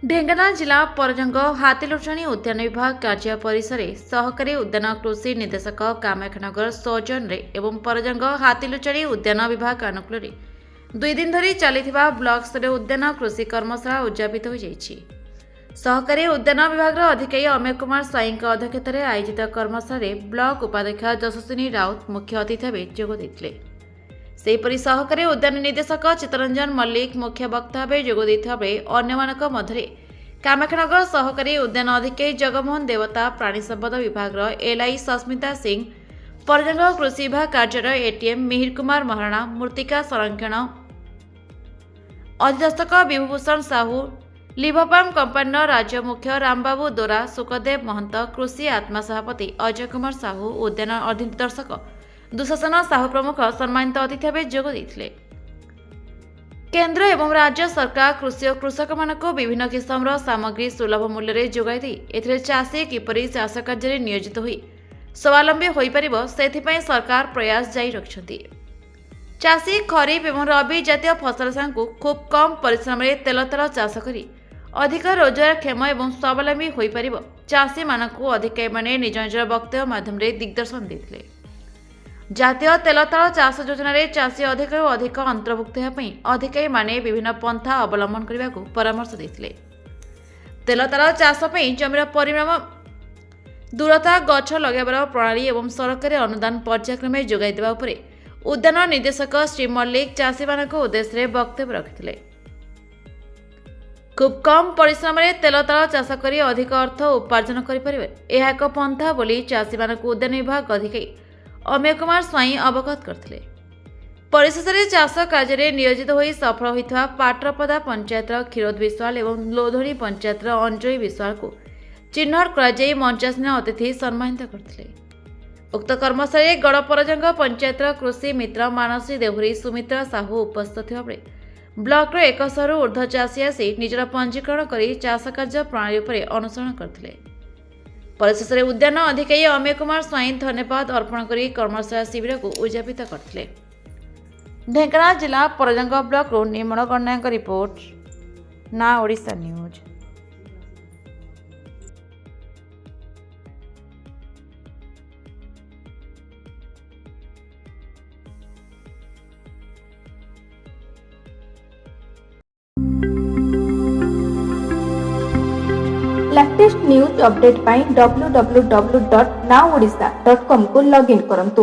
ଢେଙ୍କାନାଳ ଜିଲ୍ଲା ପରଜଙ୍ଗ ହାତୀଲୁଚାଣୀ ଉଦ୍ୟାନ ବିଭାଗ କାର୍ଯ୍ୟ ପରିସରରେ ସହକାରୀ ଉଦ୍ୟାନ କୃଷି ନିର୍ଦ୍ଦେଶକ କାମାକ୍ଷାନଗର ସୌଜନ୍ୟରେ ଏବଂ ପରଜଙ୍ଗ ହାତୀଲୁଚାଣୀ ଉଦ୍ୟାନ ବିଭାଗ ଅନୁକୂଳରେ 2 ଦିନ ଧରି ଚାଲିଥିବା ବ୍ଲକ ସ୍ତରୀୟ ଉଦ୍ୟାନ କୃଷି କର୍ମଶାଳା ଉଦ୍ଯାପିତ ହୋଇଯାଇଛି। ସହକାରୀ ଉଦ୍ୟାନ ବିଭାଗର ଅଧିକାରୀ ଅମୟ କୁମାର ସ୍ୱାଇଁଙ୍କ ଅଧ୍ୟକ୍ଷତାରେ ଆୟୋଜିତ କର୍ମଶାଳାରେ ବ୍ଲକ ଉପାଧ୍ୟକ୍ଷ ଯଶସ୍ୱିନୀ ରାଉତ ମୁଖ୍ୟ ଅତିଥି ଭାବେ ଯୋଗ ଦେଇଥିଲେ। ସେହିପରି ସହକାରୀ ଉଦ୍ୟାନ ନିର୍ଦ୍ଦେଶକ ଚିତ୍ତରଞ୍ଜନ ମଲ୍ଲିକ ମୁଖ୍ୟ ବକ୍ତା ଭାବେ ଯୋଗ ଦେଇଥିବା ବେଳେ ଅନ୍ୟମାନଙ୍କ ମଧ୍ୟରେ କାମାକ୍ଷାନଗର ସହକାରୀ ଉଦ୍ୟାନ ଅଧିକାରୀ ଜଗମୋହନ ଦେବତା, ପ୍ରାଣୀ ସମ୍ପଦ ବିଭାଗର ଏଲ୍ଆଇ ସସ୍ମିତା ସିଂ, ପରଜଙ୍ଗ କୃଷି ବିଭାଗ କାର୍ଯ୍ୟର ଏଟିଏମ୍ ମିହିର କୁମାର ମହାରଣା, ମୃତ୍ତିକା ସଂରକ୍ଷଣ ଅଧିଦସ୍ତକ ବିଭୂଭୂଷଣ ସାହୁ, ଲିଭପାମ କମ୍ପାନୀର ରାଜ୍ୟ ମୁଖ୍ୟ ରାମବାବୁ ଦୋରା, ସୁକଦେବ ମହନ୍ତ, କୃଷି ଆତ୍ମା ସଭାପତି ଅଜୟ କୁମାର ସାହୁ, ଉଦ୍ୟାନ ଅଧିନିର୍ଦ୍ଦେଶକ ଦୁଃଶାସନ ସାହୁ ପ୍ରମୁଖ ସମ୍ମାନିତ ଅତିଥି ଭାବେ ଯୋଗ ଦେଇଥିଲେ। କେନ୍ଦ୍ର ଏବଂ ରାଜ୍ୟ ସରକାର କୃଷି ଓ କୃଷକମାନଙ୍କୁ ବିଭିନ୍ନ କିସମର ସାମଗ୍ରୀ ସୁଲଭ ମୂଲ୍ୟରେ ଯୋଗାଇ ଦେଇ ଏଥିରେ ଚାଷୀ କିପରି ଚାଷ କାର୍ଯ୍ୟରେ ନିୟୋଜିତ ହୋଇ ସ୍ୱାବଲମ୍ବୀ ହୋଇପାରିବ ସେଥିପାଇଁ ସରକାର ପ୍ରୟାସ ଜାରି ରଖିଛନ୍ତି। ଚାଷୀ ଖରିଫ ଏବଂ ରବି ଜାତୀୟ ଫସଲ ସାଙ୍ଗକୁ ଖୁବ୍ କମ୍ ପରିଶ୍ରମରେ ତେଲତଳ ଚାଷ କରି ଅଧିକ ରୋଜଗାରକ୍ଷମ ଏବଂ ସ୍ୱାବଲମ୍ବୀ ହୋଇପାରିବ ଚାଷୀମାନଙ୍କୁ ଅଧିକାରୀମାନେ ନିଜ ନିଜର ବକ୍ତବ୍ୟ ମାଧ୍ୟମରେ ଦିଗ୍ଦର୍ଶନ ଦେଇଥିଲେ। ଜାତୀୟ ତେଲତଳ ଚାଷ ଯୋଜନାରେ ଚାଷୀ ଅଧିକରୁ ଅଧିକ ଅନ୍ତର୍ଭୁକ୍ତ ହେବା ପାଇଁ ଅଧିକାରୀମାନେ ବିଭିନ୍ନ ପନ୍ଥା ଅବଲମ୍ବନ କରିବାକୁ ପରାମର୍ଶ ଦେଇଥିଲେ। ତେଲତଳ ଚାଷ ପାଇଁ ଜମିର ପରିମାଣ, ଦୂରତା, ଗଛ ଲଗାଇବାର ପ୍ରଣାଳୀ ଏବଂ ସରକାରୀ ଅନୁଦାନ ପର୍ଯ୍ୟାୟକ୍ରମେ ଯୋଗାଇ ଦେବା ଉପରେ ଉଦ୍ୟାନ ନିର୍ଦ୍ଦେଶକ ଶ୍ରୀ ମଲ୍ଲିକ ଚାଷୀମାନଙ୍କ ଉଦ୍ଦେଶ୍ୟରେ ବକ୍ତବ୍ୟ ରଖିଥିଲେ। ଖୁବ୍ କମ୍ ପରିଶ୍ରମରେ ତେଲତଳ ଚାଷ କରି ଅଧିକ ଅର୍ଥ ଉପାର୍ଜନ କରିପାରିବେ, ଏହା ଏକ ପନ୍ଥା ବୋଲି ଚାଷୀମାନଙ୍କୁ ଉଦ୍ୟାନ ବିଭାଗ ଅଧିକାରୀ ଅମୟ କୁମାର ସ୍ୱାଇଁ ଅବଗତ କରିଥିଲେ। ପରିଶେଷରେ ଚାଷ କାର୍ଯ୍ୟରେ ନିୟୋଜିତ ହୋଇ ସଫଳ ହୋଇଥିବା ପାଟ୍ରପଦା ପଞ୍ଚାୟତର କ୍ଷୀରୋଦ ବିଶ୍ୱାଳ ଏବଂ ଲୋଧଣୀ ପଞ୍ଚାୟତର ଅଞ୍ଜଳି ବିଶ୍ୱାଳଙ୍କୁ ଚିହ୍ନଟ କରାଯାଇ ମଞ୍ଚାସୀନ ଅତିଥି ସମ୍ମାନିତ କରିଥିଲେ। ଉକ୍ତ କର୍ମଶାଳାରେ ଗଡ଼ପରଜଙ୍ଗ ପଞ୍ଚାୟତର କୃଷି ମିତ୍ର ମାନସୀ ଦେହୁରୀ, ସୁମିତ୍ରା ସାହୁ ଉପସ୍ଥିତ ଥିବାବେଳେ ବ୍ଲକର 100ରୁ ଉର୍ଦ୍ଧ୍ୱ ଚାଷୀ ଆସି ନିଜର ପଞ୍ଜୀକରଣ କରି ଚାଷ କାର୍ଯ୍ୟ ପ୍ରଣାଳୀ ଉପରେ ଅନୁସରଣ କରିଥିଲେ। ପରିଶେଷରେ ଉଦ୍ୟାନ ଅଧିକାରୀ ଅମୟ କୁମାର ସ୍ୱାଇଁ ଧନ୍ୟବାଦ ଅର୍ପଣ କରି କର୍ମଶାଳା ଶିବିରକୁ ଉଦ୍ଯାପିତ କରିଥିଲେ। ଢେଙ୍କାନାଳ ଜିଲ୍ଲା ପରଜଙ୍ଗ ବ୍ଲକରୁ ନିର୍ମଳ ଗଣ୍ଡାଙ୍କ ରିପୋର୍ଟ, ନା Odisha news. Latest news update पाई www.nowodisha.com को लॉगिन करंतु।